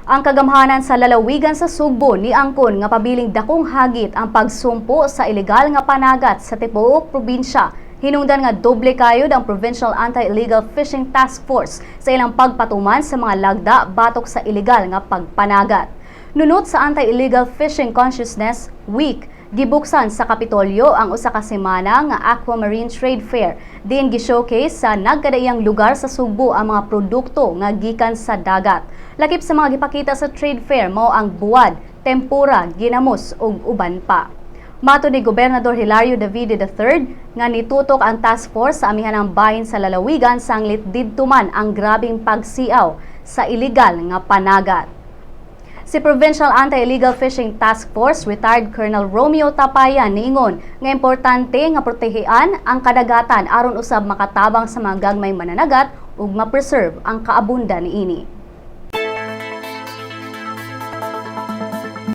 Ang kagamhanan sa lalawigan sa Sugbo ni angkon nga pabiling dakong hagit ang pagsumpo sa ilegal nga panagat sa tibuok probinsya. Hinungdan nga doble kayod ang Provincial Anti-Illegal Fishing Task Force sa ilang pagpatuman sa mga lagda batok sa ilegal nga pagpanagat. Nunot sa Anti-Illegal Fishing Consciousness Week, gibuksan sa Kapitolyo ang usa ka semana nga Aquamarine Trade Fair. Din gi-showcase sa nagkadaiyang lugar sa Sugbo ang mga produkto nga gikan sa dagat. Lakip sa mga gipakita sa trade fair mao ang buwad, tempura, ginamos ug uban pa. Mato ni Gobernador Hilario Davide III nga nitutok ang task force sa amihanang bahin sa lalawigan sanglit didtuman ang grabing pagsiaw sa ilegal nga panagat. Si Provincial Anti-Illegal Fishing Task Force retired Colonel Romeo Tapayan niingon nga importante nga protehean ang kadagatan aron usab makatabang sa mga gagmay mananagat ug ma-preserve ang kaabunda niini.